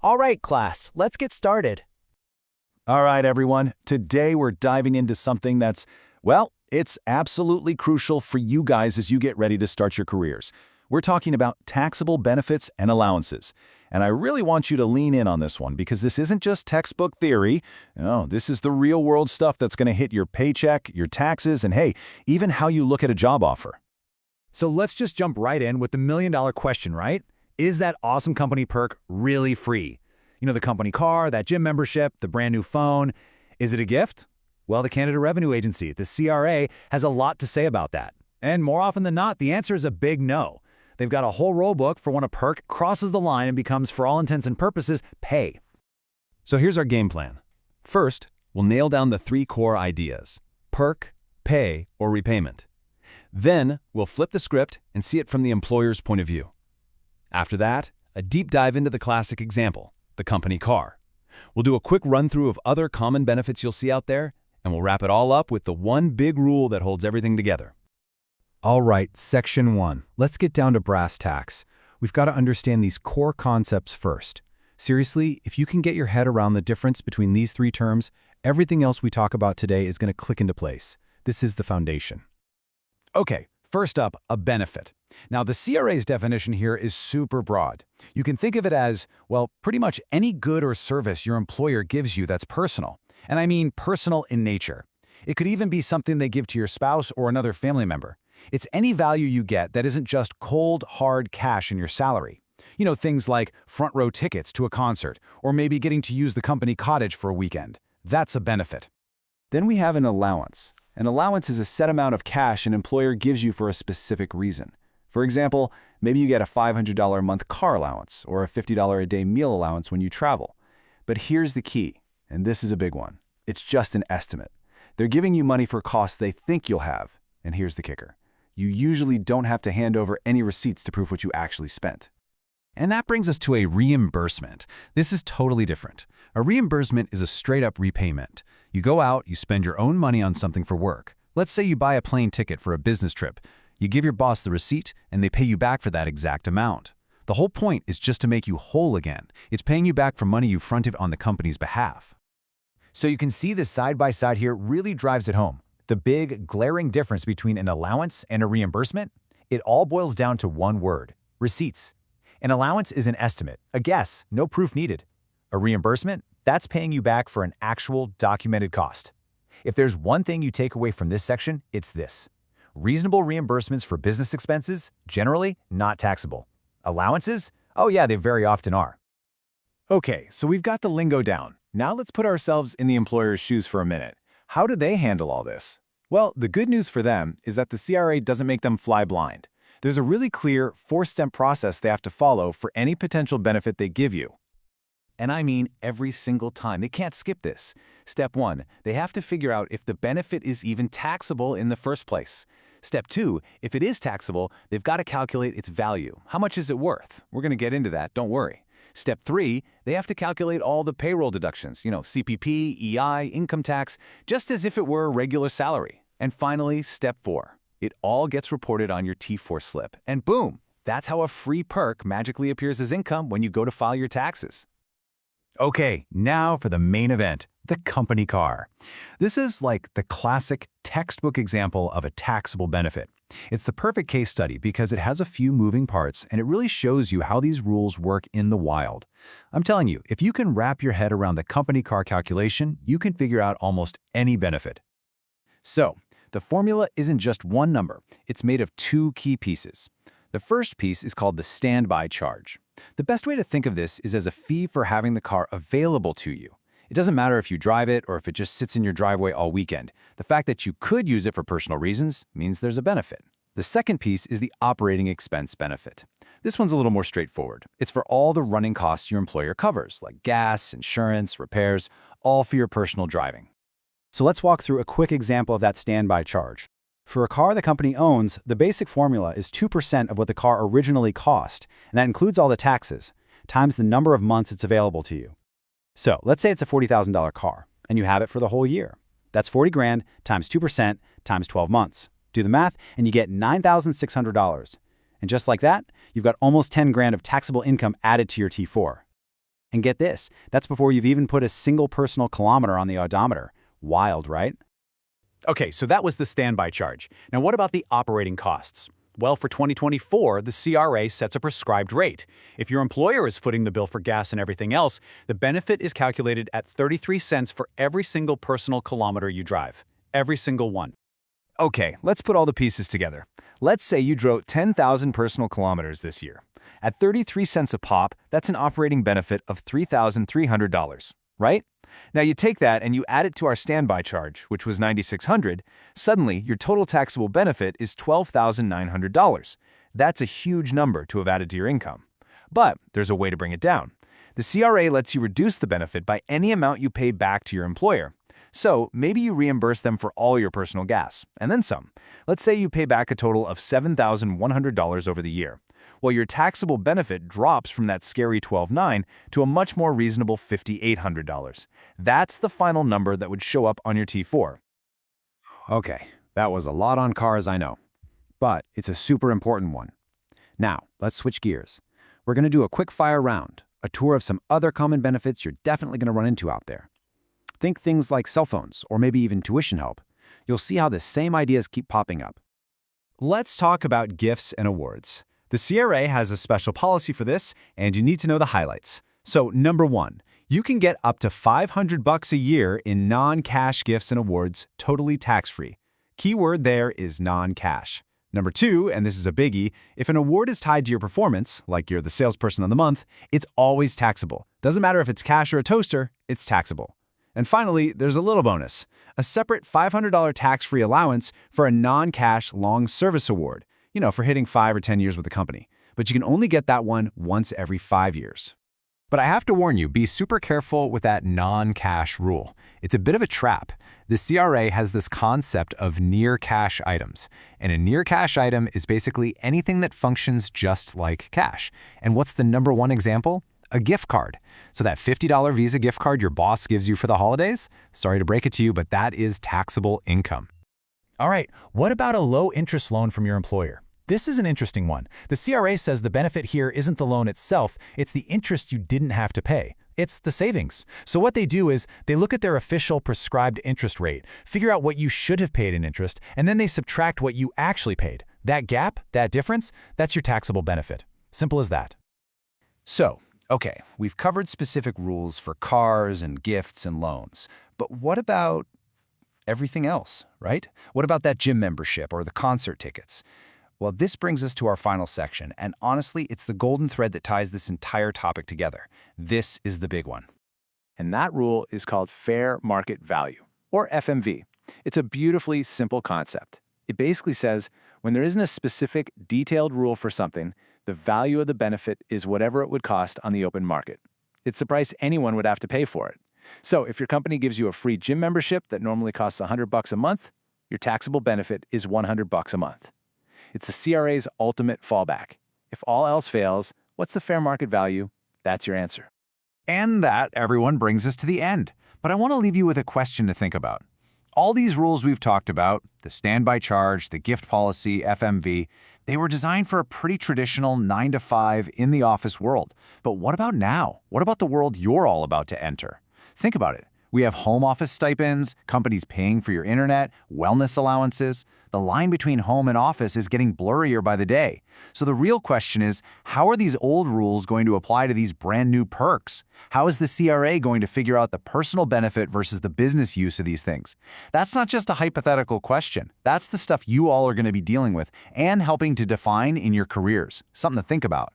All right, class, let's get started. All right, everyone. Today we're diving into something that's, well, it's absolutely crucial for you guys as you get ready to start your careers. We're talking about taxable benefits and allowances. And I really want you to lean in on this one because this isn't just textbook theory. No, this is the real-world stuff that's going to hit your paycheck, your taxes, and hey, even how you look at a job offer. So let's just jump right in with the million-dollar question, right? Is that awesome company perk really free? You know, the company car, that gym membership, the brand new phone. Is it a gift? Well, the Canada Revenue Agency, the CRA, has a lot to say about that. And more often than not, the answer is a big no. They've got a whole rule book for when a perk crosses the line and becomes, for all intents and purposes, pay. So here's our game plan. First, we'll nail down the three core ideas: perk, pay, or repayment. Then, we'll flip the script and see it from the employer's point of view. After that, a deep dive into the classic example, the company car. We'll do a quick run-through of other common benefits you'll see out there, and we'll wrap it all up with the one big rule that holds everything together. All right, section 1. Let's get down to brass tacks. We've got to understand these core concepts first. Seriously, if you can get your head around the difference between these three terms, everything else we talk about today is going to click into place. This is the foundation. Okay, first up, a benefit. Now, the CRA's definition here is super broad. You can think of it as, well, pretty much any good or service your employer gives you that's personal. And I mean personal in nature. It could even be something they give to your spouse or another family member. It's any value you get that isn't just cold, hard cash in your salary. You know, things like front row tickets to a concert, or maybe getting to use the company cottage for a weekend. That's a benefit. Then we have an allowance. An allowance is a set amount of cash an employer gives you for a specific reason. For example, maybe you get a $500 a month car allowance or a $50 a day meal allowance when you travel. But here's the key, and this is a big one. It's just an estimate. They're giving you money for costs they think you'll have. And here's the kicker. You usually don't have to hand over any receipts to prove what you actually spent. And that brings us to a reimbursement. This is totally different. A reimbursement is a straight-up repayment. You go out, you spend your own money on something for work. Let's say you buy a plane ticket for a business trip. You give your boss the receipt, and they pay you back for that exact amount. The whole point is just to make you whole again. It's paying you back for money you fronted on the company's behalf. So you can see this side by side here really drives it home. The big, glaring difference between an allowance and a reimbursement? It all boils down to one word: receipts. An allowance is an estimate, a guess, no proof needed. A reimbursement? That's paying you back for an actual documented cost. If there's one thing you take away from this section, it's this: reasonable reimbursements for business expenses, generally not taxable. Allowances? Oh yeah, they very often are. Okay, so we've got the lingo down. Now let's put ourselves in the employer's shoes for a minute. How do they handle all this? Well, the good news for them is that the CRA doesn't make them fly blind. There's a really clear four-step process they have to follow for any potential benefit they give you. And I mean every single time. They can't skip this. Step 1, they have to figure out if the benefit is even taxable in the first place. Step 2, if it is taxable, they've got to calculate its value. How much is it worth? We're going to get into that, don't worry. Step 3, they have to calculate all the payroll deductions, CPP, EI, income tax, just as if it were a regular salary. And finally, Step 4, it all gets reported on your T4 slip. And boom, that's how a free perk magically appears as income when you go to file your taxes. Okay, now for the main event, the company car. This is like the classic textbook example of a taxable benefit. It's the perfect case study because it has a few moving parts and it really shows you how these rules work in the wild. I'm telling you, if you can wrap your head around the company car calculation, you can figure out almost any benefit. So, the formula isn't just one number. It's made of two key pieces. The first piece is called the standby charge. The best way to think of this is as a fee for having the car available to you. It doesn't matter if you drive it or if it just sits in your driveway all weekend. The fact that you could use it for personal reasons means there's a benefit. The second piece is the operating expense benefit. This one's a little more straightforward. It's for all the running costs your employer covers, like gas, insurance, repairs, all for your personal driving. So let's walk through a quick example of that standby charge. For a car the company owns, the basic formula is 2% of what the car originally cost, and that includes all the taxes, times the number of months it's available to you. So let's say it's a $40,000 car, and you have it for the whole year. That's 40 grand times 2% times 12 months. Do the math, and you get $9,600. And just like that, you've got almost 10 grand of taxable income added to your T4. And get this, that's before you've even put a single personal kilometer on the odometer. Wild, right? Okay, so that was the standby charge. Now what about the operating costs? Well, for 2024, the CRA sets a prescribed rate. If your employer is footing the bill for gas and everything else, the benefit is calculated at 33 cents for every single personal kilometer you drive. Every single one. Okay, let's put all the pieces together. Let's say you drove 10,000 personal kilometers this year. At 33 cents a pop, that's an operating benefit of $3,300, right? Now you take that and you add it to our standby charge, which was $9,600. Suddenly, your total taxable benefit is $12,900. That's a huge number to have added to your income. But there's a way to bring it down. The CRA lets you reduce the benefit by any amount you pay back to your employer. So maybe you reimburse them for all your personal gas, and then some. Let's say you pay back a total of $7,100 over the year. Well, your taxable benefit drops from that scary $12,900 to a much more reasonable $5,800. That's the final number that would show up on your T4. Okay, that was a lot on cars, I know. But it's a super important one. Now, let's switch gears. We're going to do a quick fire round, a tour of some other common benefits you're definitely going to run into out there. Think things like cell phones, or maybe even tuition help. You'll see how the same ideas keep popping up. Let's talk about gifts and awards. The CRA has a special policy for this, and you need to know the highlights. So, number 1, you can get up to $500 a year in non-cash gifts and awards, totally tax-free. Keyword there is non-cash. Number 2, and this is a biggie, if an award is tied to your performance, like you're the salesperson of the month, it's always taxable. Doesn't matter if it's cash or a toaster, it's taxable. And finally, there's a little bonus, a separate $500 tax-free allowance for a non-cash long service award, for hitting 5 or 10 years with the company. But you can only get that one once every 5 years. But I have to warn you, be super careful with that non-cash rule. It's a bit of a trap. The CRA has this concept of near-cash items. And a near-cash item is basically anything that functions just like cash. And what's the number one example? A gift card. So that $50 Visa gift card your boss gives you for the holidays? Sorry to break it to you, but that is taxable income. All right, what about a low-interest loan from your employer? This is an interesting one. The CRA says the benefit here isn't the loan itself, it's the interest you didn't have to pay. It's the savings. So what they do is they look at their official prescribed interest rate, figure out what you should have paid in interest, and then they subtract what you actually paid. That gap, that difference, that's your taxable benefit. Simple as that. So, okay, we've covered specific rules for cars and gifts and loans. But what about everything else, right? What about that gym membership or the concert tickets? Well, this brings us to our final section, and honestly, it's the golden thread that ties this entire topic together. This is the big one. And that rule is called fair market value, or FMV. It's a beautifully simple concept. It basically says, when there isn't a specific, detailed rule for something, the value of the benefit is whatever it would cost on the open market. It's the price anyone would have to pay for it. So if your company gives you a free gym membership that normally costs $100 a month, your taxable benefit is $100 a month. It's the CRA's ultimate fallback. If all else fails, what's the fair market value? That's your answer. And that, everyone, brings us to the end. But I want to leave you with a question to think about. All these rules we've talked about, the standby charge, the gift policy, FMV, they were designed for a pretty traditional 9-to-5 in-the-office world. But what about now? What about the world you're all about to enter? Think about it. We have home office stipends, companies paying for your internet, wellness allowances. The line between home and office is getting blurrier by the day. So the real question is, how are these old rules going to apply to these brand new perks? How is the CRA going to figure out the personal benefit versus the business use of these things? That's not just a hypothetical question. That's the stuff you all are going to be dealing with and helping to define in your careers. Something to think about.